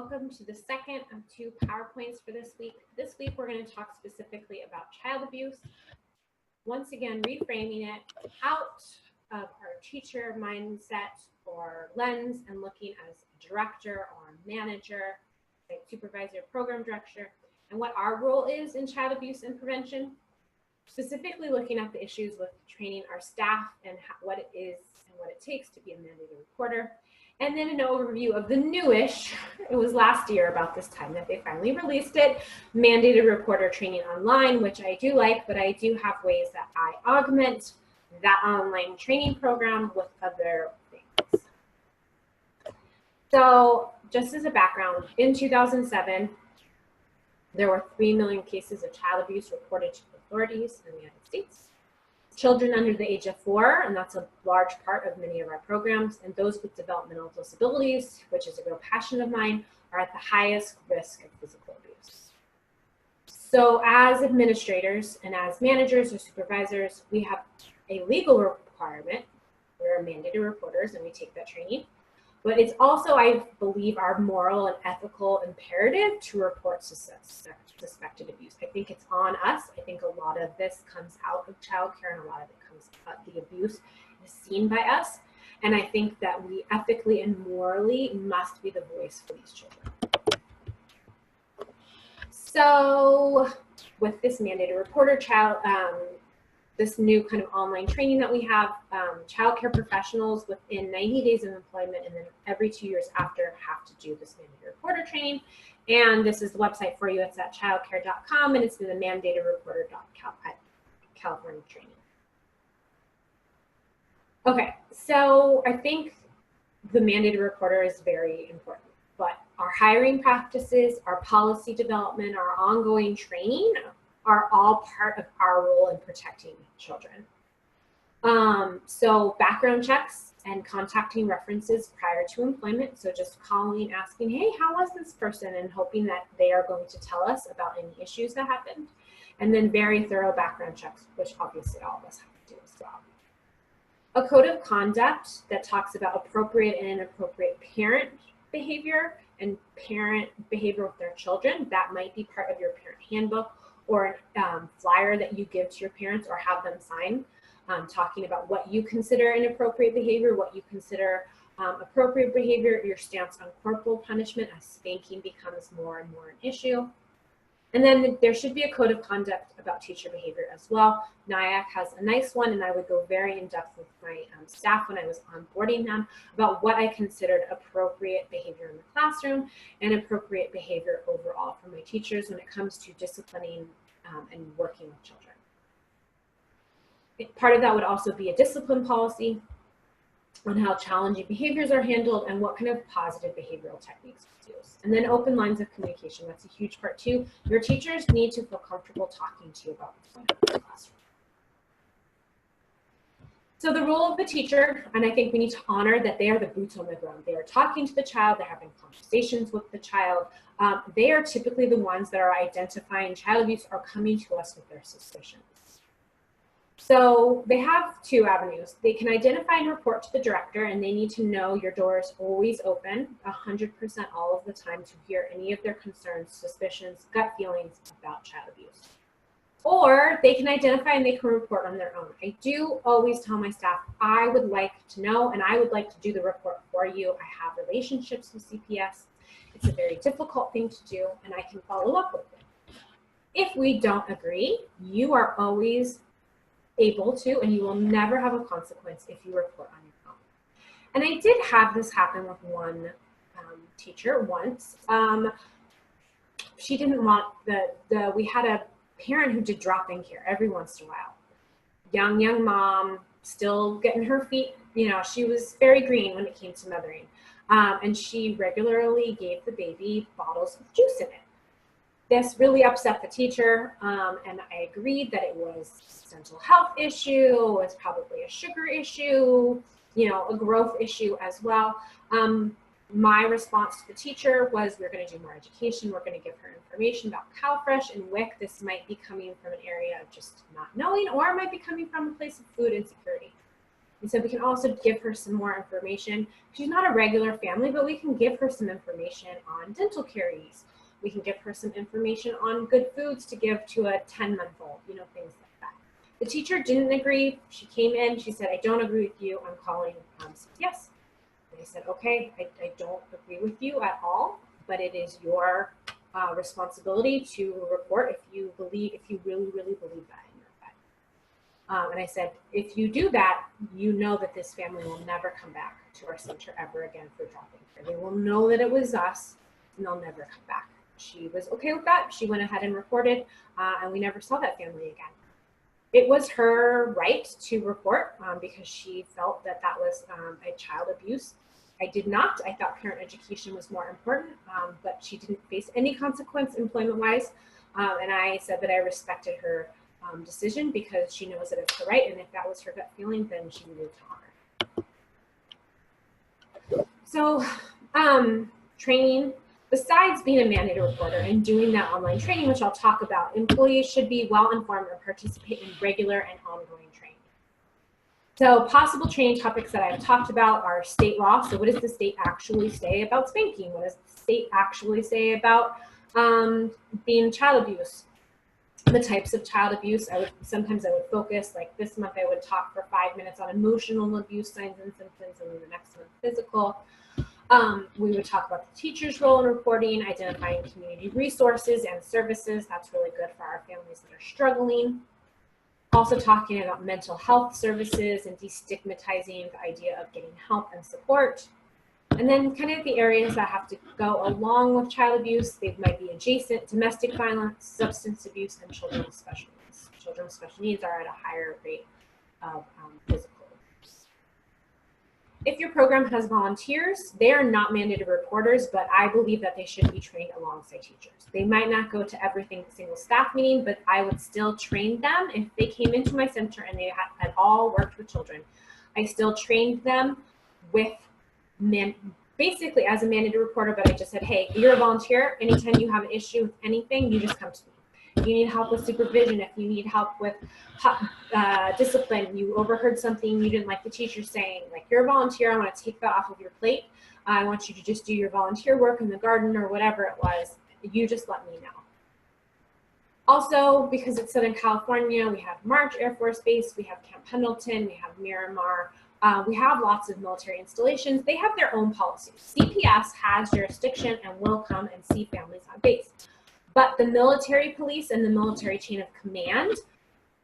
Welcome to the second of two PowerPoints for this week. This week, we're going to talk specifically about child abuse. Once again, reframing it out of our teacher mindset or lens and looking as a director or a manager, like supervisor, program director, and what our role is in child abuse and prevention. Specifically looking at the issues with training our staff and what it is and what it takes to be a mandated reporter. And then an overview of the newish, it was last year about this time that they finally released it, mandated reporter training online, which I do like, but I do have ways that I augment that online training program with other things. So just as a background, in 2007, there were 3 million cases of child abuse reported to authorities in the United States. Children under the age of 4, and that's a large part of many of our programs, and those with developmental disabilities, which is a real passion of mine, are at the highest risk of physical abuse. So as administrators and as managers or supervisors, we have a legal requirement. We're mandated reporters and we take that training. But it's also, I believe, our moral and ethical imperative to report suspected abuse. I think it's on us. I think a lot of this comes out of childcare and a lot of it comes the abuse is seen by us. And I think that we ethically and morally must be the voice for these children. So with this mandated reporter this new kind of online training that we have, childcare professionals within 90 days of employment and then every 2 years after have to do this mandated reporter training. And this is the website for you. It's at childcare.com and it's in the mandated reporter.California training. Okay, so I think the mandated reporter is very important, but our hiring practices, our policy development, our ongoing training are all part of our role in protecting children. So background checks and contacting references prior to employment. So just calling, asking, hey, how was this person? And hoping that they are going to tell us about any issues that happened. And then very thorough background checks, which obviously all of us have to do as well. A code of conduct that talks about appropriate and inappropriate parent behavior and parent behavior with their children. That might be part of your parent handbook or flyer that you give to your parents or have them sign, talking about what you consider inappropriate behavior, what you consider appropriate behavior, your stance on corporal punishment as spanking becomes more and more an issue. And then there should be a code of conduct about teacher behavior as well. NIAC has a nice one, and I would go very in depth with my staff when I was onboarding them about what I considered appropriate behavior in the classroom and appropriate behavior overall for my teachers when it comes to disciplining and working with children. Part of that would also be a discipline policy on how challenging behaviors are handled and what kind of positive behavioral techniques we use. And then open lines of communication, that's a huge part too. Your teachers need to feel comfortable talking to you about what's going on in the classroom. So the role of the teacher, and I think we need to honor that they are the boots on the ground. They are talking to the child, they're having conversations with the child. They are typically the ones that are identifying child abuse or coming to us with their suspicions. So they have two avenues. They can identify and report to the director, and they need to know your door is always open 100% all of the time to hear any of their concerns, suspicions, gut feelings about child abuse. Or they can identify and they can report on their own. I do always tell my staff, I would like to know and I would like to do the report for you. I have relationships with CPS. It's a very difficult thing to do and I can follow up with it. If we don't agree, you are always able to, and you will never have a consequence if you report on your own. And I did have this happen with one teacher once. She didn't want we had a parent who did drop-in care every once in a while. Young mom, still getting her feet, she was very green when it came to mothering. And she regularly gave the baby bottles of juice in it. This really upset the teacher, and I agreed that it was a dental health issue, it was probably a sugar issue, a growth issue as well. My response to the teacher was, we're going to do more education, we're going to give her information about CalFresh and WIC. This might be coming from an area of just not knowing, or it might be coming from a place of food insecurity. And so we can also give her some more information. She's not a regular family, but we can give her some information on dental caries. We can give her some information on good foods to give to a 10-month-old, you know, things like that. The teacher didn't agree. She came in, she said, I don't agree with you, I'm calling CPS. And I said, okay, I don't agree with you at all, but it is your responsibility to report if you really, really believe that in your gut. And I said, if you do that, you know that this family will never come back to our center ever again for dropping care. They will know that it was us, and they'll never come back. She was okay with that. She went ahead and reported, and we never saw that family again. It was her right to report because she felt that that was a child abuse. I did not. I thought parent education was more important, but she didn't face any consequence employment-wise. And I said that I respected her decision because she knows that it's her right, and if that was her gut feeling, then she needed to honor. So training, besides being a mandated reporter and doing that online training, which I'll talk about, employees should be well informed and participate in regular and ongoing training. So possible training topics that I've talked about are state law. So what does the state actually say about spanking? What does the state actually say about being child abuse? The types of child abuse. Sometimes I would focus, like this month I would talk for 5 minutes on emotional abuse signs and symptoms, and then the next month physical. We would talk about the teacher's role in reporting, identifying community resources and services. That's really good for our families that are struggling. Also talking about mental health services and destigmatizing the idea of getting help and support. And then kind of the areas that have to go along with child abuse, they might be adjacent: domestic violence, substance abuse, and children with special needs. Children with special needs are at a higher rate of physical abuse. If your program has volunteers, they are not mandated reporters, but I believe that they should be trained alongside teachers. They might not go to every single staff meeting, but I would still train them. If they came into my center and they had all worked with children, I still trained them with basically as a mandated reporter, but I just said, hey, you're a volunteer. Anytime you have an issue with anything, you just come to me. If you need help with supervision, if you need help with discipline, you overheard something you didn't like the teacher saying, like, you're a volunteer, I want to take that off of your plate. I want you to just do your volunteer work in the garden or whatever it was. You just let me know. Also, because it's Southern California, we have March Air Force Base, we have Camp Pendleton, we have Miramar. We have lots of military installations. They have their own policies. CPS has jurisdiction and will come and see families on base. But the military police and the military chain of command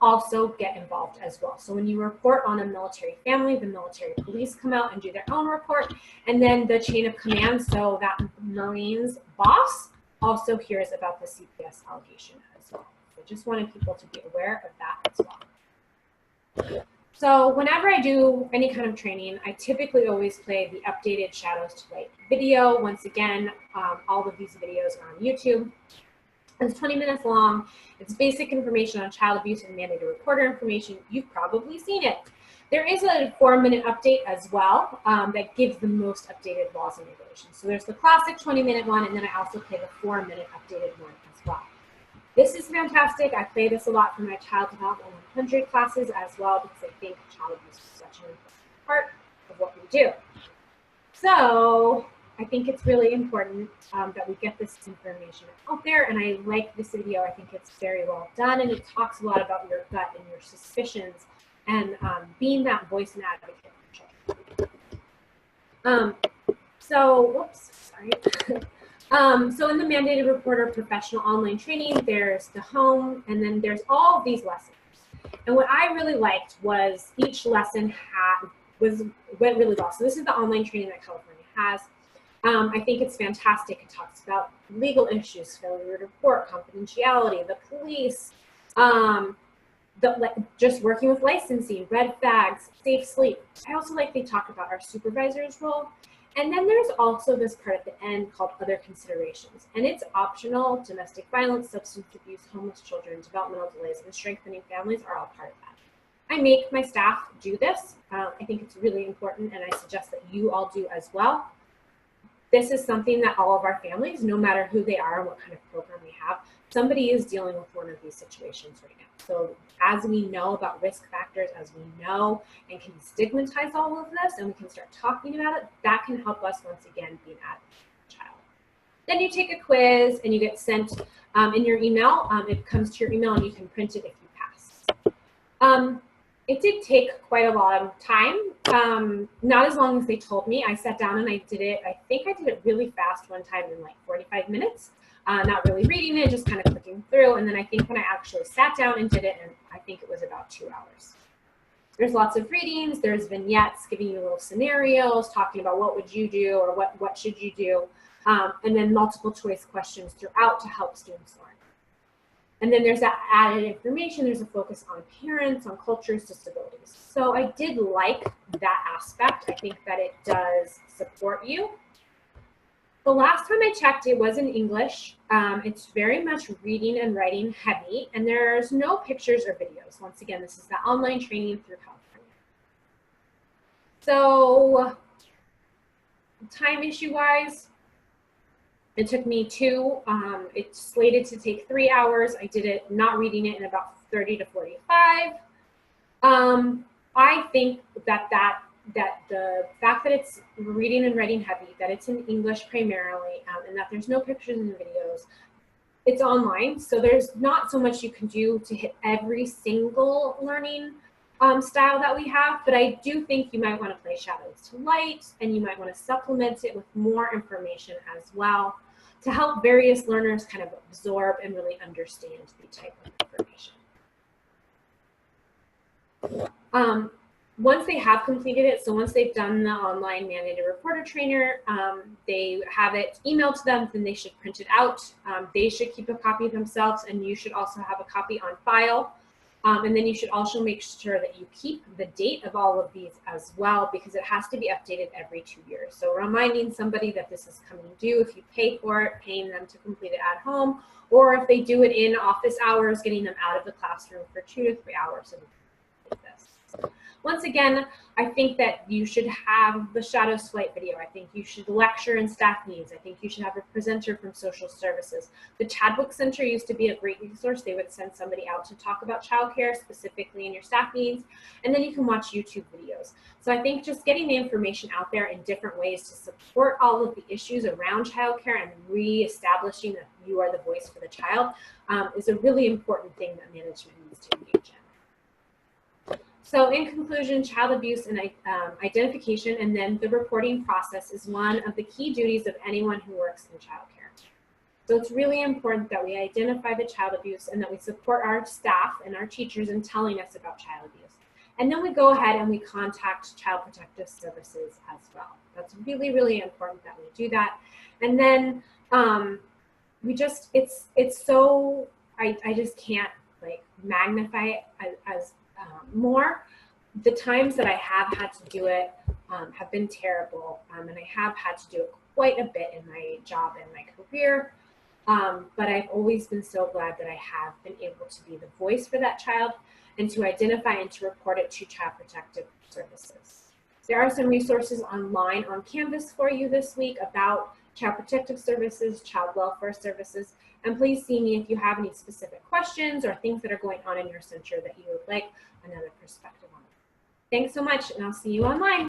also get involved as well. So when you report on a military family, the military police come out and do their own report. And then the chain of command, so that Marine's boss, also hears about the CPS allegation as well. So just wanted people to be aware of that as well. So whenever I do any kind of training, I typically always play the updated Shadows to Light video. Once again, all of these videos are on YouTube. It's 20 minutes long. It's basic information on child abuse and mandated reporter information. You've probably seen it. There is a 4-minute update as well that gives the most updated laws and regulations. So there's the classic 20-minute one, and then I also play the 4-minute updated one as well. This is fantastic. I play this a lot for my Child Development 100 classes as well, because I think child abuse is such an important part of what we do. So I think it's really important that we get this information out there, and I like this video. I think it's very well done, and it talks a lot about your gut and your suspicions and being that voice and advocate for children. So in the mandated reporter professional online training, there's the home, and then there's all of these lessons. And what I really liked was each lesson went really well. So this is the online training that California has. I think it's fantastic. It talks about legal issues, failure to report, confidentiality, the police, just working with licensing, red flags, safe sleep. I also like they talk about our supervisor's role. And then there's also this part at the end called other considerations. And it's optional. Domestic violence, substance abuse, homeless children, developmental delays, and strengthening families are all part of that. I make my staff do this. I think it's really important, and I suggest that you all do as well. this is something that all of our families, no matter who they are and what kind of program we have, somebody is dealing with one of these situations right now. So as we know about risk factors, as we know and can stigmatize all of this, and we can start talking about it, that can help us once again be an advocate for the child. Then you take a quiz and you get sent in your email. It comes to your email and you can print it if you pass. It did take quite a long time, not as long as they told me. I sat down and I did it. I think I did it really fast one time in like 45 minutes, not really reading it, just kind of clicking through. And then I think when I actually sat down and did it, and I think it was about 2 hours. There's lots of readings, there's vignettes giving you little scenarios, talking about what would you do or what should you do, and then multiple choice questions throughout to help students learn. And then there's that added information. There's a focus on parents, on cultures, disabilities. So I did like that aspect. I think that it does support you. The last time I checked, it was in English. It's very much reading and writing heavy, and there's no pictures or videos. Once again, this is the online training through California. So time issue-wise, it took me it's slated to take 3 hours. I did it not reading it in about 30 to 45. I think that the fact that it's reading and writing heavy, that it's in English primarily, and that there's no pictures and videos, it's online, so there's not so much you can do to hit every single learning style that we have, but I do think you might want to play shadows to light, and you might want to supplement it with more information as well to help various learners kind of absorb and really understand the type of information. Once they have completed it, so once they've done the online mandated reporter trainer, they have it emailed to them, then they should print it out. They should keep a copy themselves, and you should also have a copy on file. And then you should also make sure that you keep the date of all of these as well, because it has to be updated every 2 years. So reminding somebody that this is coming due, if you pay for it, paying them to complete it at home, or if they do it in office hours, getting them out of the classroom for 2 to 3 hours so they can complete this. Once again, I think that you should have the Shadows Flight video. I think you should lecture in staff needs. I think you should have a presenter from social services. The Chadwick Center used to be a great resource. They would send somebody out to talk about childcare, specifically in your staff needs, and then you can watch YouTube videos. So I think just getting the information out there in different ways to support all of the issues around childcare and reestablishing that you are the voice for the child is a really important thing that management needs to engage in. So in conclusion, child abuse and identification and then the reporting process is one of the key duties of anyone who works in childcare. So it's really important that we identify the child abuse and that we support our staff and our teachers in telling us about child abuse. And then we go ahead and we contact Child Protective Services as well. That's really, really important that we do that. And then we just, it's so, I just can't like magnify it as more. The times that I have had to do it have been terrible, and I have had to do it quite a bit in my job and my career, but I've always been so glad that I have been able to be the voice for that child and to identify and to report it to Child Protective Services. There are some resources online on Canvas for you this week about Child Protective Services, Child Welfare Services, and please see me if you have any specific questions or things that are going on in your center that you would like another perspective on. Thanks so much, and I'll see you online.